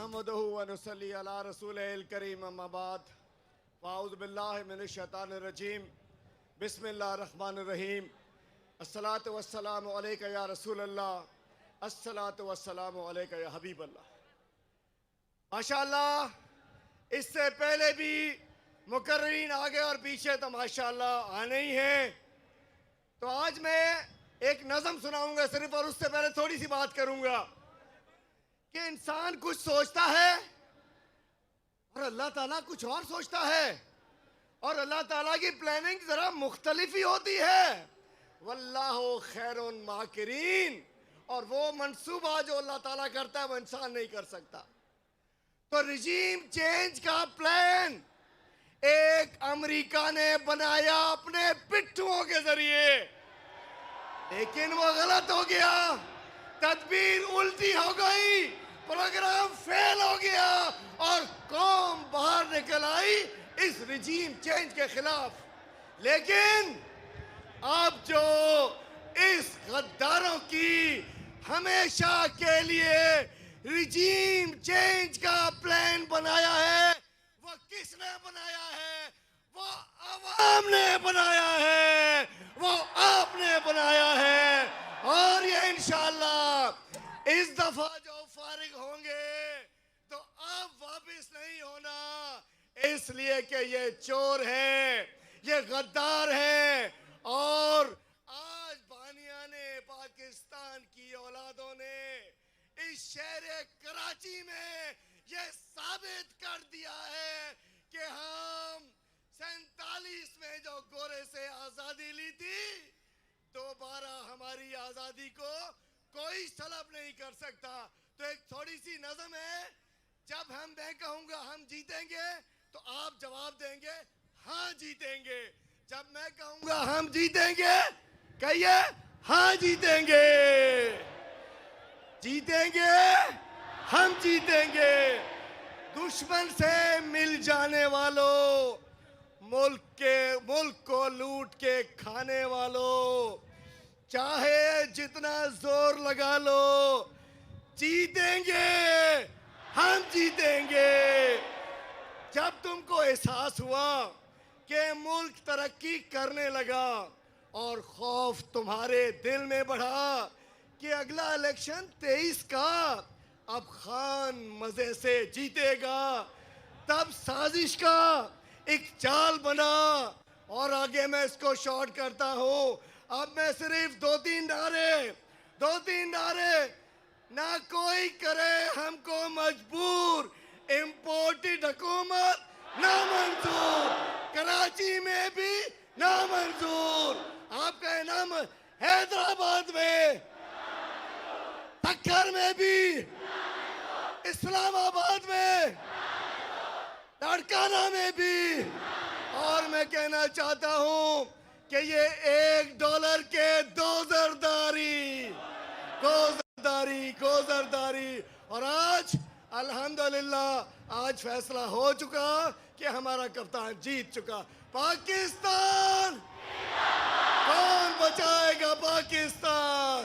नहमदहु व नुसल्ली अला रसूलिल करीम अम्मा बाद फ़ाऊज़ु बिल्लाहि मिनश शैतानिर रजीम बिस्मिल्लाहिर रहमानिर रहीम अस्सलातु वस्सलामु अलैका या रसूलल्लाह अस्सलातु वस्सलामु अलैका या हबीबल्लाह। माशाअल्लाह, इससे पहले भी मुकर्रीन आगे और पीछे तो माशाअल्लाह आने ही हैं। तो आज मैं एक नज़म सुनाऊंगा सिर्फ, और उससे पहले थोड़ी सी बात करूंगा कि इंसान कुछ सोचता है और अल्लाह ताला कुछ और सोचता है, और अल्लाह ताला की प्लानिंग जरा मुख्तलिफ ही होती है। वल्लाहु खैरुन माकिरीन, और वो मंसूबा जो अल्लाह ताला करता है वो इंसान नहीं कर सकता। तो रिजीम चेंज का प्लान एक अमेरिका ने बनाया अपने पिट्ठुओं के जरिए, लेकिन वो गलत हो गया, तदबीर उल्टी हो गई, प्रोग्राम फेल हो गया और कौम बाहर निकल आई इस रिजीम चेंज के खिलाफ। लेकिन अब जो इस गद्दारों की हमेशा के लिए रिजीम चेंज का प्लान बनाया है, वो किसने बनाया है? वो अवाम ने बनाया है, वो आपने बनाया है। और ये इंशाअल्लाह इस दफा जो फारिग होंगे तो अब वापस नहीं होना, इसलिए कि ये चोर है, ये गद्दार है। और आज बानियाने पाकिस्तान की औलादों ने इस शहर कराची में ये साबित कर दिया है कि हम 47 में जो गोरे से आजादी ली थी, दोबारा हमारी आजादी को कोई सलब नहीं कर सकता। तो एक थोड़ी सी नज़म है, जब मैं कहूंगा हम जीतेंगे तो आप जवाब देंगे हाँ जीतेंगे। जब मैं कहूंगा हम जीतेंगे, कहिए हाँ जीतेंगे। जीतेंगे, हम जीतेंगे। दुश्मन से मिल जाने वालों, मुल्क को लूट के खाने वालों, चाहे जितना जोर लगा लो, जीतेंगे, हम जीतेंगे। जब तुमको एहसास हुआ कि मुल्क तरक्की करने लगा और खौफ तुम्हारे दिल में बढ़ा कि अगला इलेक्शन 23 का अब खान मजे से जीतेगा, तब साजिश का एक चाल बना। और आगे मैं इसको शॉर्ट करता हूं। अब मैं सिर्फ दो तीन नारे, ना कोई करे हमको मजबूर, इंपोर्टेड हुकूमत ना मंजूर, कराची में भी ना मंजूर, आपका इनाम हैदराबाद में, सक्कर में भी, इस्लामाबाद में, लाड़काना में भी। और मैं कहना चाहता हूं कि ये $1 के दो जरदारी। और आज अल्हम्दुलिल्लाह आज फैसला हो चुका कि हमारा कप्तान जीत चुका। पाकिस्तान, कौन बचाएगा पाकिस्तान?